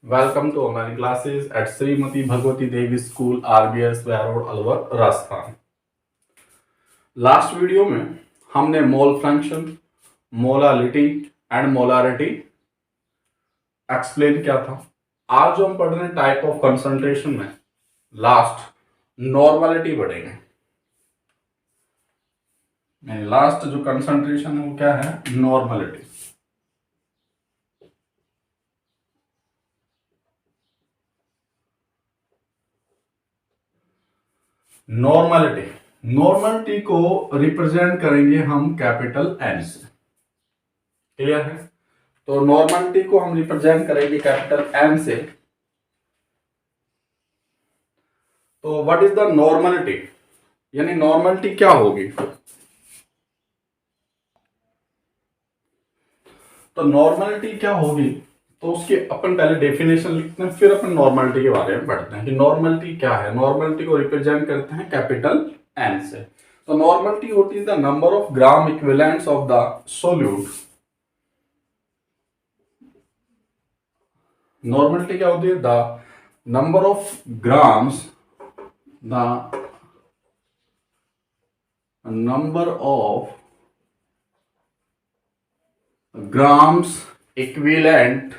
Welcome to online classes at Srimati Bhagwati Devi School, RBS Road, Alwar Rajasthan. Last video में हमने mole fraction, molality and molarity explain किया था। आज जो हम पढ़ रहे हैं टाइप ऑफ कंसंट्रेशन में लास्ट नॉर्मलिटी पढ़ेंगे। लास्ट जो कंसंट्रेशन है वो क्या है? नॉर्मलिटी। नॉर्मलिटी को रिप्रेजेंट करेंगे हम कैपिटल एन से। क्लियर है? तो नॉर्मलिटी को हम रिप्रेजेंट करेंगे कैपिटल एन से। तो व्हाट इज द नॉर्मलिटी, यानी नॉर्मलिटी क्या होगी? तो नॉर्मलिटी क्या होगी, तो उसकी अपन पहले डेफिनेशन लिखते हैं, फिर अपन नॉर्मलिटी के बारे में पढ़ते हैं कि नॉर्मलिटी क्या है। नॉर्मलिटी को रिप्रेजेंट करते हैं कैपिटल एन से। तो नॉर्मलिटी होती है the number of gram equivalents of the solute. Normality क्या होती है? The number of grams, the number of grams equivalent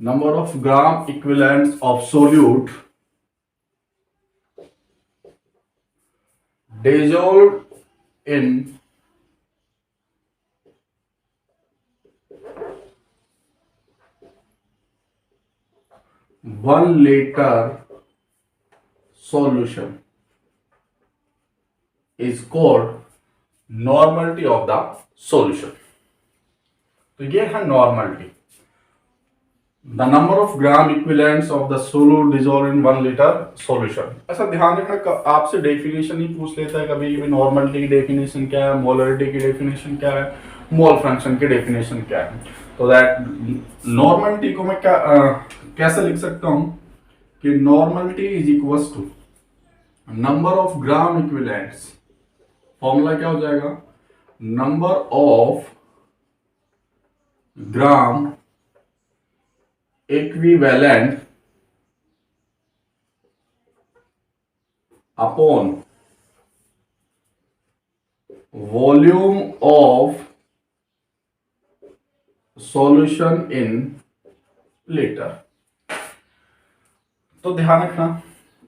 number of gram equivalents of solute dissolved in 1 liter solution is called normality of the solution. तो ये है normality, the number of gram equivalents of the solute dissolved in 1 litre solution. ऐसा ध्यान रखना, आपसे definition ही पूछ लेता है कभी भी। नॉर्मलिटी की डेफिनेशन क्या है, मोलरिटी की डेफिनेशन क्या है, मोल फ्रैक्शन की डेफिनेशन क्या है। तो दैट नॉर्मलिटी को मैं कैसे लिख सकता हूं कि normality is equals to number of gram equivalents. Formula क्या हो जाएगा? Number of gram equivalent upon volume of solution in litre. तो ध्यान रखना,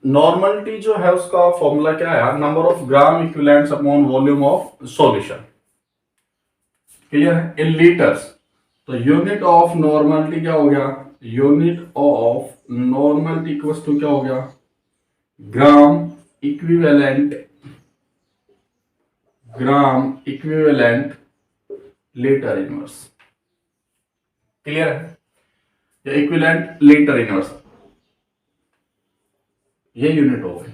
नॉर्मलिटी जो है उसका फॉर्मूला क्या है? Number of gram equivalents upon volume of solution. Clear है? In litres. तो यूनिट ऑफ नॉर्मलिटी क्या हो गया? Unit of normality equals to क्या हो गया? Gram equivalent, gram equivalent litre inverse. Clear है? या इक्विवेलेंट लीटर इनवर्स, ये यूनिट हो गई।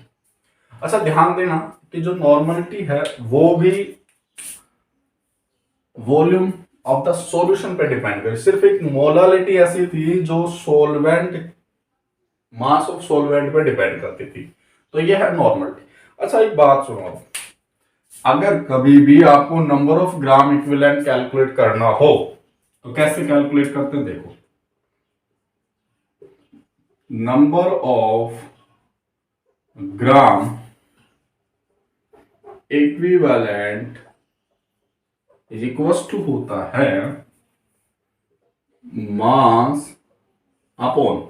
अच्छा ध्यान देना कि जो नॉर्मलिटी है वो भी वॉल्यूम ऑफ द सॉल्यूशन पे डिपेंड करे। सिर्फ एक मोलालिटी ऐसी थी जो सोलवेंट, मास ऑफ सोलवेंट पे डिपेंड करती थी। तो ये है नॉर्मलिटी। अच्छा एक बात सुनो, अगर कभी भी आपको number of gram equivalent calculate करना हो तो कैसे कैलकुलेट करते हैं? देखो, number of gram equivalent is equals to होता है मास अपॉन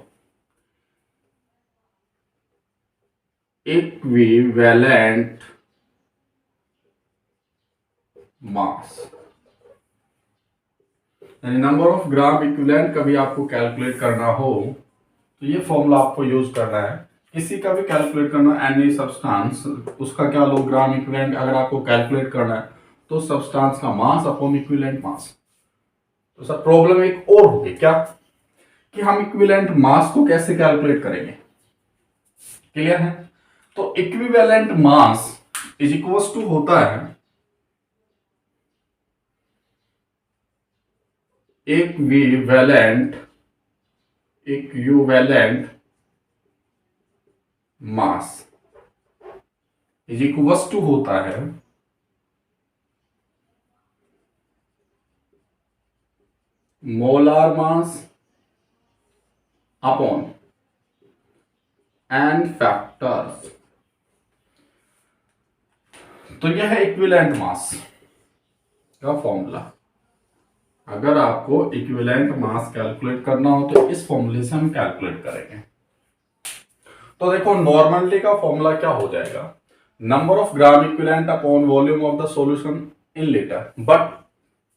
इक्विवेलेंट मास। यानी नंबर ऑफ ग्राम इक्विवेलेंट कभी आपको कैलकुलेट करना हो तो ये फॉर्मूला आपको यूज करना है। किसी का भी कैलकुलेट करना, एनी सब्सटेंस, उसका क्या लो ग्राम इक्विवेलेंट अगर आपको कैलकुलेट करना है तो सब्सटेंस का मास अपॉन इक्विवेलेंट मास। तो सर प्रॉब्लम एक और होगी क्या कि हम इक्विवेलेंट मास को कैसे कैलकुलेट करेंगे? क्लियर है? तो equivalent mass is equals to होता है equivalent mass is equals to होता है molar mass upon n factors. तो यह है इक्विवेलेंट मास का फॉर्मूला। अगर आपको इक्विवेलेंट मास कैलकुलेट करना हो तो इस फॉर्मूले से हम कैलकुलेट करेंगे। तो देखो नॉर्मलिटी का फॉर्मूला क्या हो जाएगा, number of gram equivalent upon volume of the solution in litre. But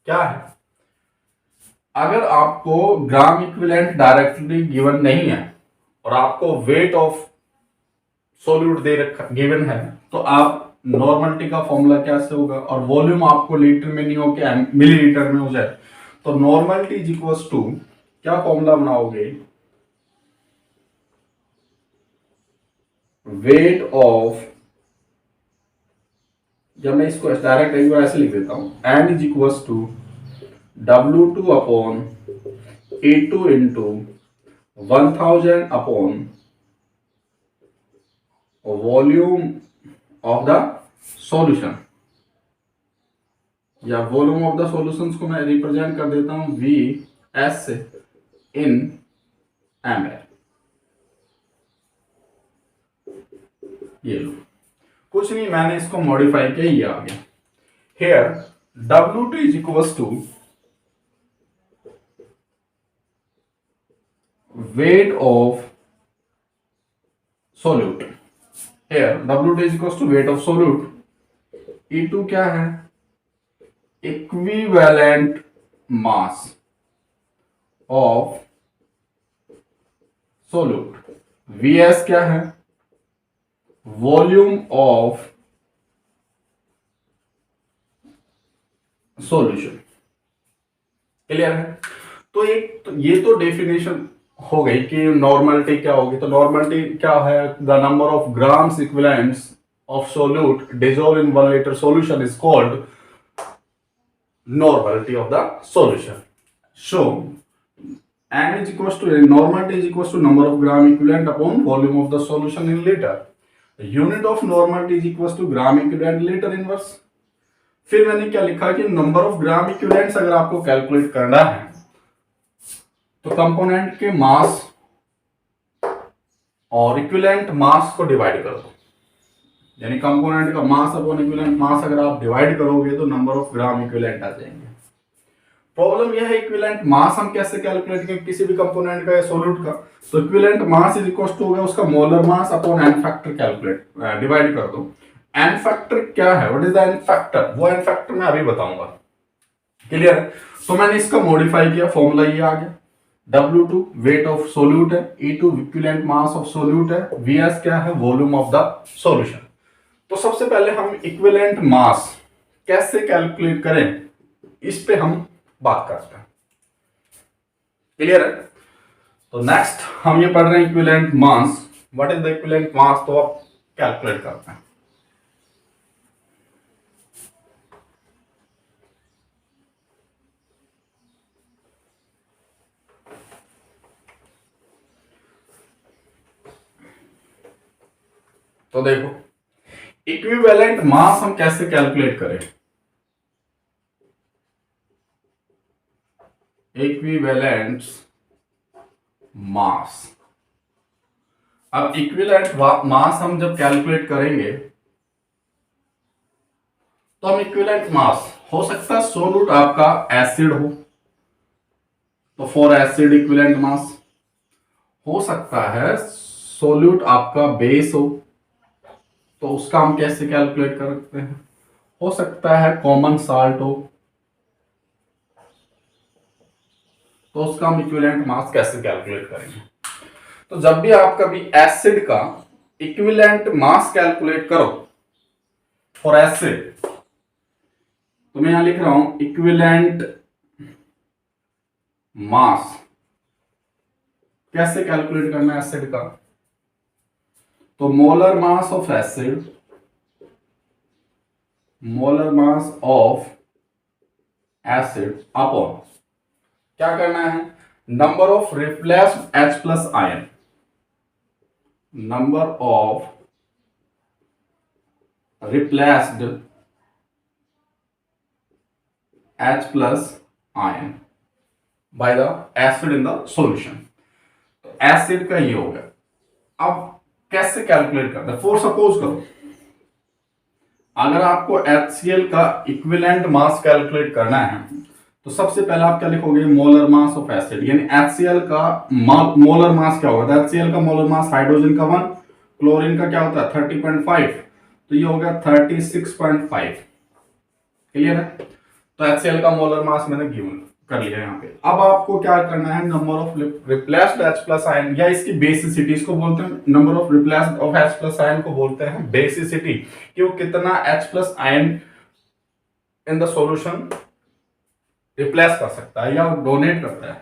क्या है, अगर आपको ग्राम इक्विवेलेंट डायरेक्टली गिवन नहीं है और आपको वेट ऑफ सॉल्यूट दे रखा गिवन है, तो आप नॉर्मलिटी का फॉर्मूला कैसे होगा, और वॉल्यूम आपको लीटर में नहीं हो के मिलीलीटर में हो जाए, तो नॉर्मलिटी इज इक्वल्स टू क्या फॉर्मूला बनाओगे, वेट ऑफ, जब मैं इसको डायरेक्ट एक बार ऐसे लिख देता हूं, n is equals to W2 upon E2 into 1000 upon volume of the solution, या वॉल्यूम ऑफ द सॉल्यूशंस को मैं रिप्रेजेंट कर देता हूं VS इन ml। ये लो, कुछ नहीं, मैंने इसको मॉडिफाई किया, ये आ गया। Here W2 is equals to weight of solute. Here W2 is equals to weight of solute. E2 क्या है, equivalent mass of solute. VS क्या है, वॉल्यूम ऑफ सॉल्यूशन। क्लियर है। तो एक तो ये तो डेफिनेशन हो गई कि नॉर्मलिटी क्या होगी। तो नॉर्मलिटी क्या है, the number of grams equivalents of solute dissolve in 1 liter solution is called normality of the solution. So n is equals to normality is equals to number of gram equivalent upon volume of the solution in liter. The unit of normality is equals to gram equivalent liter inverse. फिर मैंने क्या लिखा कि number of gram equivalents अगर आपको calculate करना है तो कंपोनेंट के मास और इक्विवेलेंट मास को डिवाइड कर दो, यानी कंपोनेंट का मास अपॉन इक्विवेलेंट मास अगर आप डिवाइड करोगे तो नंबर ऑफ ग्राम इक्विवेलेंट आ जाएंगे। प्रॉब्लम यह है इक्विवेलेंट मास हम कैसे कैलकुलेट करें किसी भी कंपोनेंट का या सॉल्यूट का। तो equivalent mass is equal to हो गया उसका molar mass upon n factor calculate divide कर दो। एन फैक्टर क्या है, what is the n factor, वो एन फैक्टर मैं अभी बताऊंगा। क्लियर है। तो मैंने इसका मॉडिफाई किया, फॉर्मूला ये आ गया, W2 वेट ऑफ सोल्यूट है, E2 equivalent mass of solute है, VS क्या है, वॉल्यूम ऑफ द सॉल्यूशन। तो सबसे पहले हम इक्विवेलेंट मास कैसे कैलकुलेट करें इस पे हम बात करते हैं। क्लियर है। तो नेक्स्ट हम ये पढ़ रहे हैं equivalent mass, what is the equivalent mass, तो आप कैलकुलेट करते हैं। तो देखो इक्विवेलेंट मास हम कैसे कैलकुलेट करें, इक्विवेलेंट मास। अब इक्विवेलेंट मास हम जब कैलकुलेट करेंगे तो हम इक्विवेलेंट मास, हो सकता है सोल्यूट आपका एसिड हो तो फॉर एसिड इक्विवेलेंट मास, हो सकता है सोल्यूट आपका बेस हो तो उसका हम कैसे कैलकुलेट कर सकते हैं, हो सकता है कॉमन साल्ट हो तो उसका हम इक्विवेलेंट मास कैसे कैलकुलेट करेंगे। तो जब भी आप कभी एसिड का इक्विवेलेंट मास कैलकुलेट करो फॉर एसिड, तो मैं यहां लिख रहा हूं इक्विवेलेंट मास कैसे कैलकुलेट करना है एसिड का। तो molar mass of acid, molar mass of acid upon क्या करना है, number of replaced H plus ion, number of replaced H plus ion by the acid in the solution. तो acid का ये हो गया। अब कैसे कैलकुलेट करते हैं? फॉर सपोज करो अगर आपको HCl का इक्विवेलेंट मास कैलकुलेट करना है तो सबसे पहले आप क्या लिखोगे? मोलर मास ऑफ एसिड, यानी HCl का मोलर मास क्या होगा? HCl का मोलर मास हाइड्रोजन का 1, क्लोरीन का क्या होता है 30.5, तो ये हो गया 36.5। क्लियर है? तो HCl का मोलर मास मैंने गिवन कर लिया यहाँ पे। अब आपको क्या करना है? Number of replaced H plus ion या इसकी बेसिसिटी, इसको बोलते हैं number of replaced of H plus ion को बोलते हैं बेसिसिटी, कि वो कितना H plus ion in the solution replace कर सकता है या डोनेट करता है।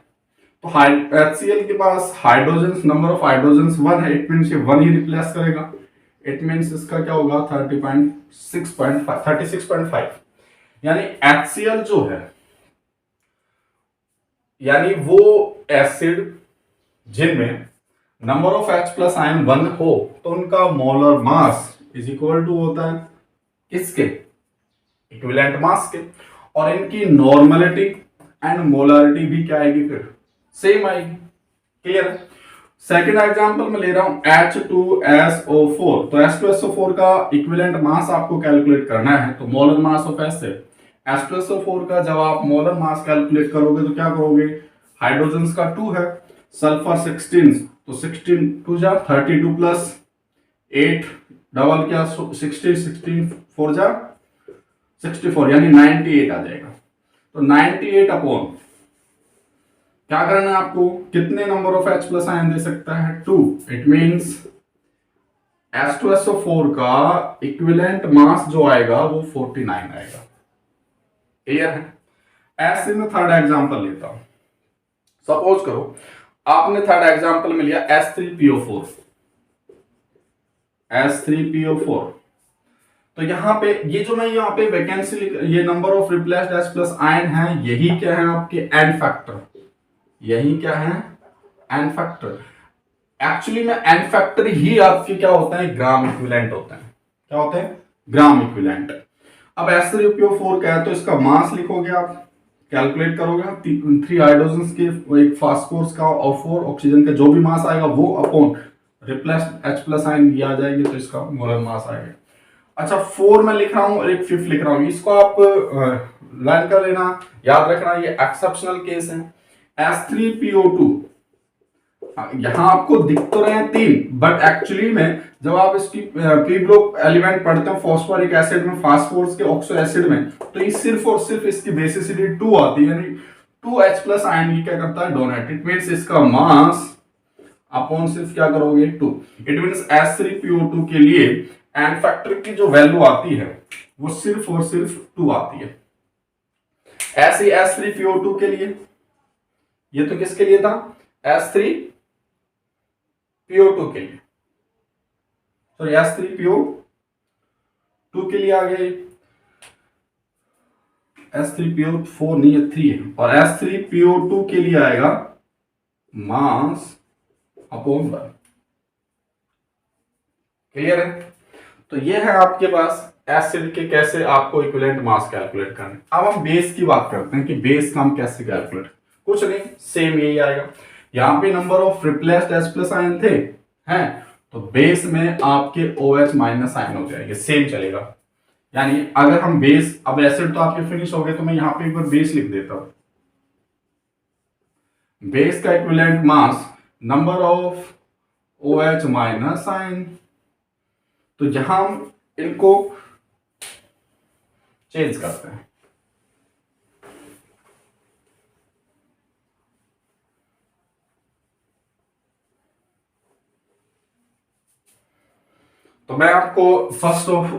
तो HCl के पास हाइड्रोजन, नंबर ऑफ हाइड्रोजन 1 है, इट मींस ये 1 ही रिप्लेस करेगा। इट मींस इसका क्या होगा 36.5, यानी HCl जो है, यानी वो एसिड जिनमें number of H plus ion 1 हो तो उनका molar mass is equal to होता है किसके? इक्विवेलेंट मास के। और इनकी नॉर्मलिटी एंड मोलारिटी भी क्या आएगी? फिर सेम आएगी। क्लियर? सेकेंड एग्जांपल में ले रहा हूं H2SO4। तो H2SO4 का इक्विवेलेंट मास आपको कैलकुलेट करना है, तो molar mass of acid H2SO4 का जब आप मोलर मास कैलकुलेट करोगे तो क्या करोगे? हाइड्रोजन का 2 है, सल्फर 16, तो 16 2 जा 32 प्लस 8 डबल क्या 16 4 जा 64, यानी 98 आ जाएगा। तो 98 अपॉन क्या करना है आपको? कितने number of H plus ion दे सकता है? 2। इट मींस H2SO4 का इक्विवेलेंट मास जो आएगा वो 49 आएगा। क्लियर है? ऐसे में थर्ड एग्जांपल लेता हूं। सपोज करो आपने थर्ड एग्जांपल में लिया S3PO4। S3PO4, तो यहां पे ये जो मैं यहां पे वैकेंसी ये number of replaced H plus ion है, यही क्या है आपके एन फैक्टर। यही क्या है? N factor. एक्चुअली में एन फैक्टर ही आपके क्या होता है? ग्राम इक्विवेलेंट होता है। क्या होते हैं? Gram equivalent. अब S3PO4 का है तो इसका मास लिखोगे आप, कैलकुलेट करोगे 3 हाइड्रोजन के, एक फास्फोरस का और 4 ऑक्सीजन का, जो भी मास आएगा वो upon replaced H plus ion ये आ जाएगी, तो इसका मोलर मास आएगा। अच्छा 4 में लिख रहा हूं और एक 5 लिख रहा हूं, इसको आप लर्न कर लेना, याद रखना, ये एक्सेप्शनल केस है। S3PO2 यहां आपको दिख तो रहे हैं 3, बट एक्चुअली में जब आप इसकी पी ग्रुप एलिमेंट पढ़ते हैं फॉस्फोरिक एसिड में, फास्फोरस के ऑक्सो एसिड में, तो ये सिर्फ और सिर्फ इसकी बेसिसिटी 2 आती है, यानी 2 H प्लस आयन ये क्या करता है? डोनेट। इट मींस इसका मास अपॉन सिर्फ क्या करोगे? 2। इट मींस S3PO2 के लिए एन फैक्टर की जो वैल्यू आती है वो सिर्फ और सिर्फ 2 आती है। ऐसे S3PO2 के लिए, ये तो किसके लिए था? S3PO2 के लिए, तो S3PO2 के लिए आ गया। S3PO4 नहीं है, 3 है, और S3PO2 के लिए आएगा मास अपॉन 1। क्लियर है? तो ये है आपके पास एसिड के कैसे आपको इक्विवेलेंट मास कैलकुलेट करना। अब हम बेस की बात करते हैं कि बेस का हम कैसे कैलकुलेट, कुछ नहीं, सेम यही आएगा। यहां पे number of replaced H plus ion थे हैं, तो बेस में आपके OH माइनस आयन हो जाएंगे, सेम चलेगा। यानी अगर हम बेस, अब एसिड तो आपके फिनिश हो गए, तो मैं यहां पे एक बार बेस लिख देता हूं। बेस का equivalent mass number of OH minus ion, तो यहां हम इनको चेंज करते हैं। तो मैं आपको फर्स्ट ऑफ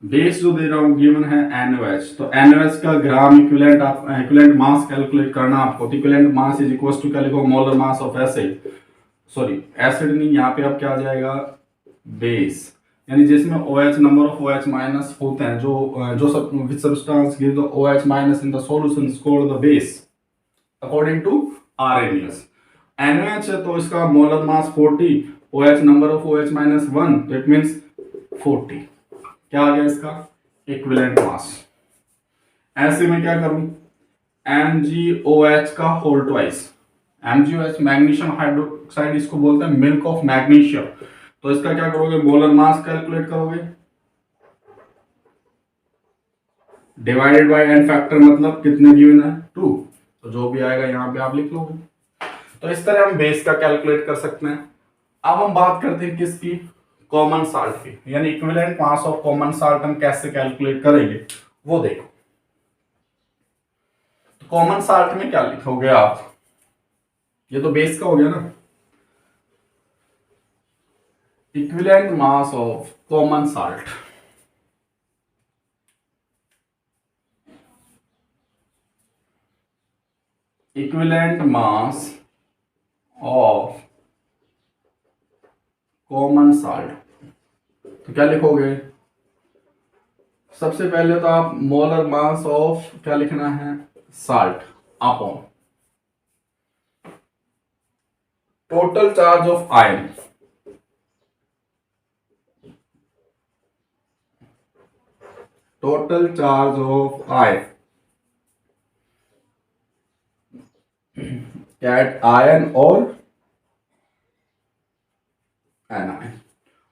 बेस जो दे रहा हूं गिवन है NaOH, तो NaOH का ग्राम इक्विवेलेंट आप इक्विवेलेंट मास कैलकुलेट करना आपको। तो equivalent mass is equal to क्या लिखो? Molar mass of acid, sorry acid नहीं, यहाँ पे अब क्या आ जाएगा? बेस, यानी जिसमें OH number of OH minus होते हैं, जो substance give the OH minus in the solution is called the base according to Arrhenius। NaOH है तो इसका molar mass 40, OH number of OH minus 1, तो इट मींस 40। क्या आ गया इसका? Equivalent mass. ऐसे में क्या करूं? MgOH का whole twice. MgOH magnesium hydroxide, इसको बोलते हैं मिल्क ऑफ मैग्नीशियम। तो इसका क्या करोगे, मोलर मास कैलकुलेट करोगे डिवाइडेड बाय एन फैक्टर, मतलब कितने गिवन है 2, तो जो भी आएगा यहाँ पे आप लिख लोगे। तो इस तरह हम बेस का कैलकुलेट कर सकते हैं। अब हम बात करते हैं किसकी, कॉमन साल्ट की, यानी equivalent mass of common salt हम कैसे कैलकुलेट करेंगे वो देखो। तो कॉमन साल्ट में क्या लिखोगे आप, ये तो बेस का हो गया ना, equivalent mass of common salt, equivalent mass of common salt. तो क्या लिखोगे, सबसे पहले तो आप मोलर मास ऑफ क्या लिखना है, salt upon total charge of ion, total charge of ion एट आयन और एनायन।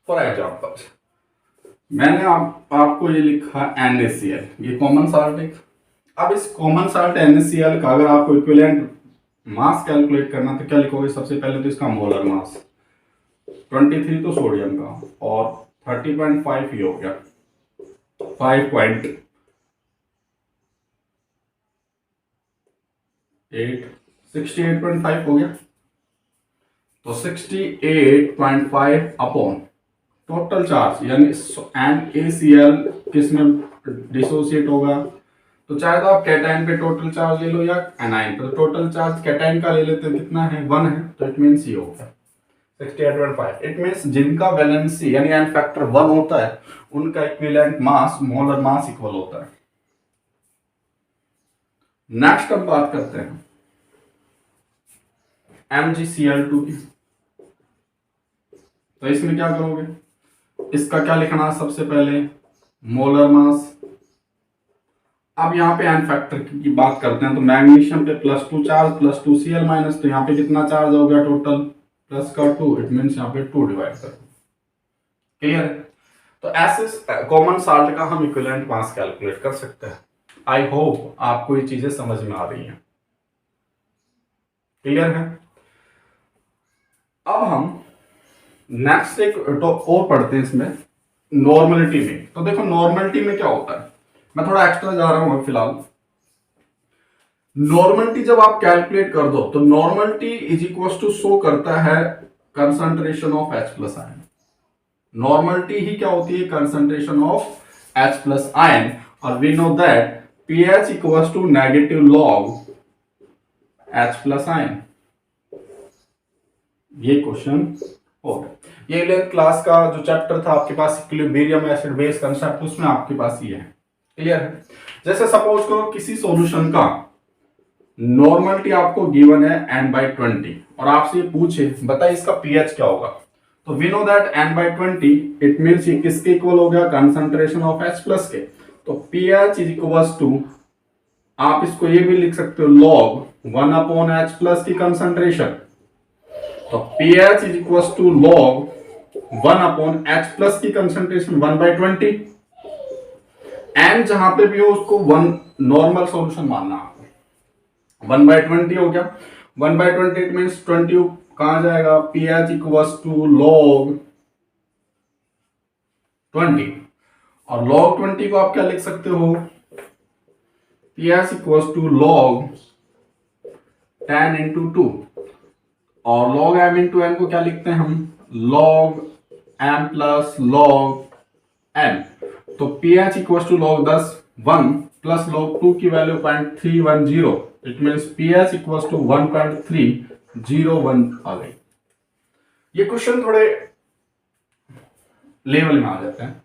फॉर एग्जाम्पल मैंने आपको ये लिखा NaCl, ये कॉमन साल्ट है। अब इस कॉमन साल्ट NaCl का अगर आपको इक्विवेलेंट मास कैलकुलेट करना तो क्या लिखोगे, सबसे पहले तो इसका मोलर मास 23 तो सोडियम का, और 30.5 ये हो गया 68.5 हो गया। तो 68.5 अपॉन टोटल चार्ज, यानी NaCl किस में डिसोसिएट होगा, तो चाहे तो आप कैटायन पे टोटल चार्ज ले लो या एनायन पे, तो टोटल चार्ज कैटायन का ले लेते हैं, कितना है 1 है, तो इट मीन्स ये होगा 68.5। इट मीन्स जिनका वैलेंसी यानी एन फैक्टर 1 होता है उनका equivalent mass molar mass equal होता है। नेक्स्ट अब बात करते हैं MgCl2 की। तो इसमें क्या करोगे, इसका क्या लिखना, सबसे पहले मोलर मास। अब यहाँ पे एन फैक्टर की बात करते हैं, तो मैग्नीशियम पे +2 चार्ज +2Cl माइनस, तो यहाँ पे कितना चार्ज हो गया टोटल, प्लस का 2, इट मीन्स यहाँ पे 2 डिवाइड कर। क्लियर है। तो ऐसे कॉमन साल्ट का हम इक्विवेलेंट मास कैलकुलेट कर सकते हैं। आई होप आपको ये चीजें समझ में आ रही हैं, क्लियर है। अब हम नेक्स्ट एक तो और पढ़ते हैं इसमें नॉर्मलिटी में। तो देखो नॉर्मलिटी में क्या होता है, मैं थोड़ा एक्स्ट्रा जा रहा हूं फिलहाल। नॉर्मलिटी जब आप कैलकुलेट कर दो तो normality is equal to show करता है concentration of H+ ion. Normality ही क्या होती है, कंसंट्रेशन ऑफ H+ आयन, और we know that pH equal to negative log H+ ion. ये क्वेश्चन हो गया। ये 11th क्लास का जो चैप्टर था आपके पास इक्विलिब्रियम एसिड बेस कंसेप्ट, उसमें आपके पास ये है, क्लियर है। जैसे सपोज करो किसी सॉल्यूशन का नॉर्मलिटी आपको गिवन है n/20 और आपसे पूछे बताइए इसका pH क्या होगा, तो we know that n/20 it means ये किसके इक्वल हो गया, कंसंट्रेशन ऑफ H+ के। तो pH इज इक्वल टू, आप इसको ये भी लिख सकते हो log 1/H+ की कंसंट्रेशन। तो pH is equal to log 1/H+ की कंसंट्रेशन 1/20। n जहां पे भी हो उसको 1 नॉर्मल सॉल्यूशन मानना आपको। 1/20 हो गया, 1/20 इट मींस 20 कहां जाएगा, pH इक्वल टू log 20, और log 20 को आप क्या लिख सकते हो, pH इक्वल टू log 10 × 2, और log m × n को क्या लिखते हैं हम, log m plus log n। तो pH equal to log 10 1 plus log 2 की value 0.310, it means pH equal to 1.301 आ गई। ये क्वेश्चन थोड़े लेवल में आ जाते हैं।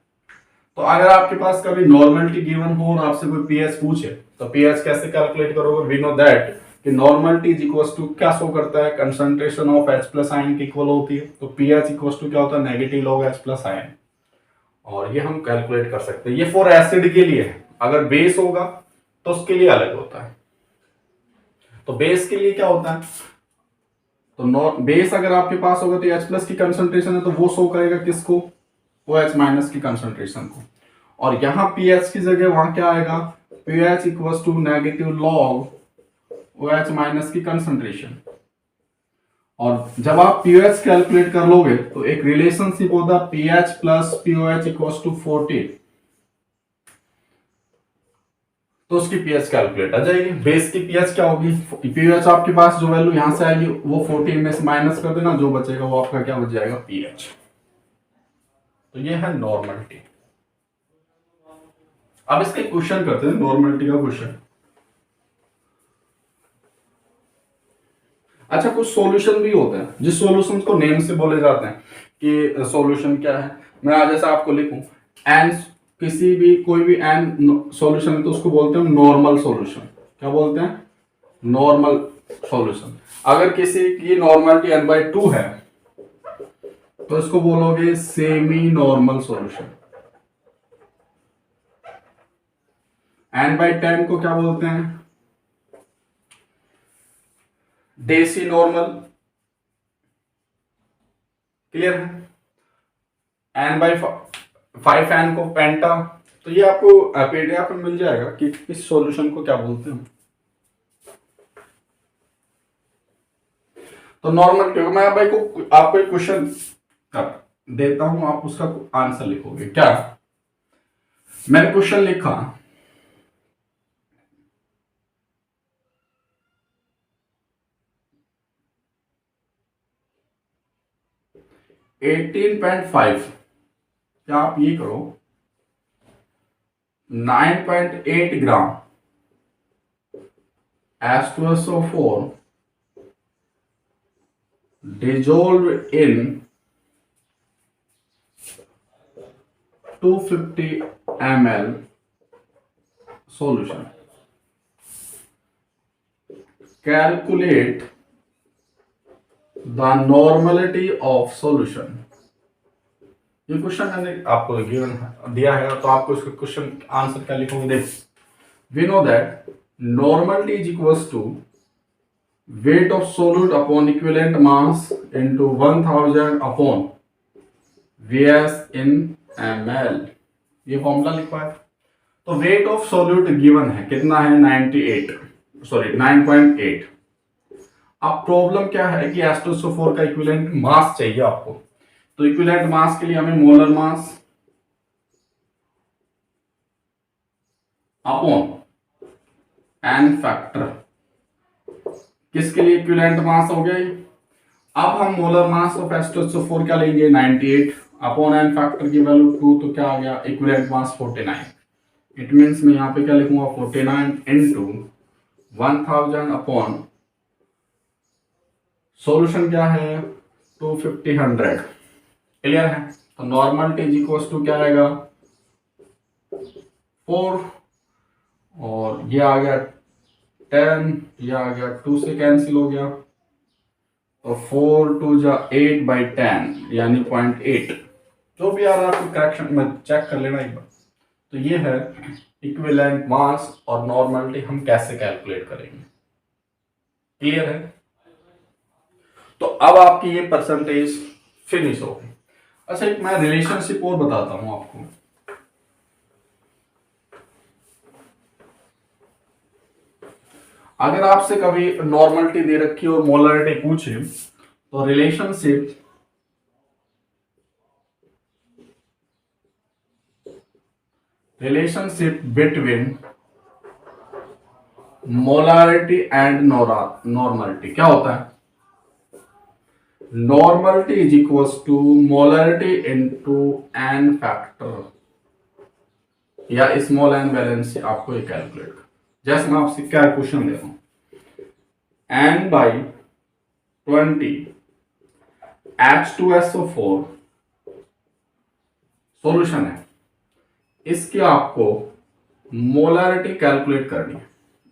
तो अगर आपके पास कभी नॉर्मलिटी गिवन हो और आपसे कोई pH पूछे तो pH कैसे कैलकुलेट करोगे, वी नो दैट कि नॉर्मलिटी इज इक्वल टू क्या शो करता है, कंसंट्रेशन ऑफ H+ आयन की इक्वल होती है। तो pH इक्वल टू क्या होता है, नेगेटिव log H+ आयन, और ये हम कैलकुलेट कर सकते हैं। ये फॉर एसिड के लिए है, अगर बेस होगा तो उसके लिए अलग होता है। तो बेस के लिए क्या होता है, तो बेस अगर आपके पास होगा तो H प्लस की कंसंट्रेशन है तो वो शो करेगा किसको, OH माइनस की कंसंट्रेशन को। और यहाँ pH की जगह वहां क्या आएगा, pH equals to negative log OH minus की कंसंट्रेशन। और जब आप pH कैलकुलेट कर लोगे तो एक रिलेशनशिप होता है pH plus POH equals to 14, तो उसकी pH कैलकुलेट आ जाएगी। बेस की pH क्या होगी, pH आपके पास जो वैल्यू यहां से आएगी वो 14 में से माइनस कर देना, जो बचेगा वो आपका क्या बच जाएगा, pH। तो ये है नॉर्मलिटी। अब इसके क्वेश्चन करते हैं, नॉर्मलिटी का क्वेश्चन। अच्छा, कुछ सॉल्यूशन भी होते हैं जिस सॉल्यूशन को नेम से बोले जाते हैं कि सॉल्यूशन क्या है। मैं आज जैसा आपको लिखूं एन, किसी भी कोई भी एन सॉल्यूशन है तो उसको बोलते हैं नॉर्मल सॉल्यूशन। क्या बोलते हैं, नॉर्मल सॉल्यूशन। अगर किसी की नॉर्मलिटी n/2 है तो इसको बोलोगे सेमी नॉर्मल सॉल्यूशन। n/10 को क्या बोलते हैं, डेसी नॉर्मल। क्लियर है, n/5 को पेंटा। तो ये आपको पीडीएफ में मिल जाएगा कि इस सॉल्यूशन को क्या बोलते हैं। तो नॉर्मल मैं भाई को आपको एक क्वेश्चन देता हूं, आप उसका आंसर लिखोगे। क्या, मैंने क्वेश्चन लिखा 18.5, क्या आप ये करो 9.8 ग्राम H2SO4 dissolved in 250 ml solution. Calculate the normality of solution. ये क्वेश्चन मैंने आपको गिवन दिया है तो आपको इसका क्वेश्चन आंसर क्या लिखोगे। देख, we know that normality is equals to weight of solute upon equivalent mass into 1000 upon Vs in ml। ये फॉर्मूला लिखा है। तो वेट ऑफ सोल्यूट गिवन है, कितना है 9.8। अब प्रॉब्लम क्या है कि H2SO4 का इक्विवेलेंट मास चाहिए आपको। तो इक्विवेलेंट मास के लिए हमें molar mass upon n factor, किसके लिए इक्विवेलेंट मास हो गया। अब हम मोलर मास ऑफ H2SO4 क्या लेंगे 98 अपॉन एन फैक्टर की वैल्यू 2, तो क्या आ गया इक्विवेलेंट मास 49। इट मींस मैं यहाँ पे क्या लिखूंगा 49 इंटू 1000 अपॉन सॉल्यूशन क्या है 250 100। क्लियर है, तो नॉर्मल टी इक्वल्स टू क्या आएगा 4 और ये आ गया 10, ये आ गया 2 से कैंसिल हो गया, तो 4 2 जा 8/10 यानी 0.8। जो भी आ रहा है आपको करेक्शन में चेक कर लेना एक बार। तो ये है इक्विवेलेंट मास और नॉर्मलिटी हम कैसे कैलकुलेट करेंगे। क्लियर है, तो अब आपकी ये परसेंटेज फिनिश हो गई। अच्छा, एक मैं रिलेशनशिप और बताता हूं आपको। अगर आपसे कभी नॉर्मलिटी दे रखी और मोलरिटी पूछे तो relationship between molarity and normality क्या होता है, normality is equals to molarity into n factor या स्मॉल एन बैलेंस से आपको ये कैलकुलेट कर। जैसे मैं आपसे क्या क्वेश्चन दे रहा हूं n/20 H2SO4 सॉल्यूशन है, इसकी आपको मोलरिटी कैलकुलेट करनी है।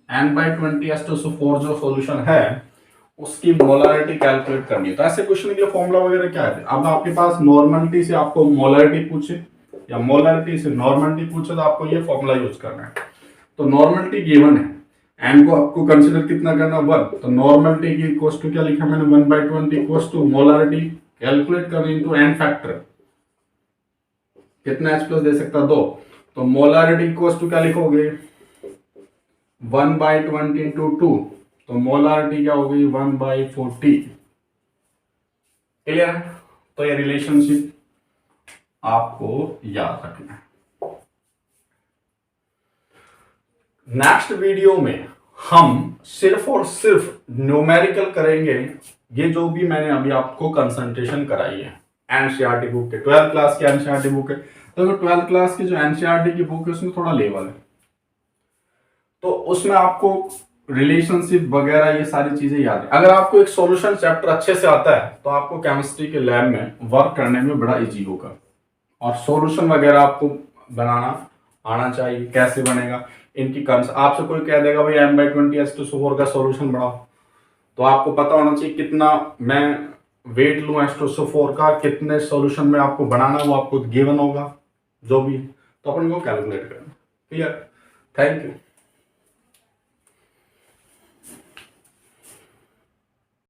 n/20 H2SO4 जो सॉल्यूशन है उसकी मोलरिटी कैलकुलेट करनी है। तो ऐसे क्वेश्चन के लिए फॉर्मूला वगैरह क्या है, अब आपके पास नॉर्मलिटी से आपको मोलरिटी पूछे या मोलरिटी से नॉर्मलिटी पूछे तो आपको ये फॉर्मूला यूज करना है। तो नॉर्मलिटी गिवन है एन को आपको कंसिडर कितना करना 1, तो नॉर्मलिटी की इक्वल टू क्या लिखा मैंने 1/20 इक्वल टू मोलारिटी कैलकुलेट करनी इनटू एन फैक्टर, कितना H प्लस दे सकता 2, तो मोलारिटी इक्वल टू क्या लिखोगे 1/20 इंटू 2, तो मोलारिटी क्या होगी 1/40। क्लियर है? तो ये रिलेशनशिप आपको याद रखना है। नेक्स्ट वीडियो में हम सिर्फ और सिर्फ न्यूमेरिकल करेंगे, ये जो भी मैंने अभी आपको कंसंट्रेशन कराई है एनसीईआरटी बुक के, 12th क्लास की एनसीईआरटी बुक है। तो 12th क्लास की जो एनसीईआरटी की बुक है उसमें थोड़ा लेवल है, तो उसमें आपको रिलेशनशिप वगैरह ये सारी चीजें याद है। अगर आपको एक सॉल्यूशन चैप्टर अच्छे से आता है तो आपको केमिस्ट्री के लैब में वर्क करने में बड़ा इजी होगा, और सॉल्यूशन वगैरह आपको बनाना आना चाहिए। कैसे बनेगा इनकी आपसे कोई कह देगा भाई m/20 H2SO4 का सॉल्यूशन बनाओ, तो आपको पता होना चाहिए कितना मैं वेट लूं H2SO4 का, कितने सॉल्यूशन में आपको बनाना वो आपको गिवन होगा जो भी, तो अपन को कैलकुलेट करना। क्लियर? Thank you.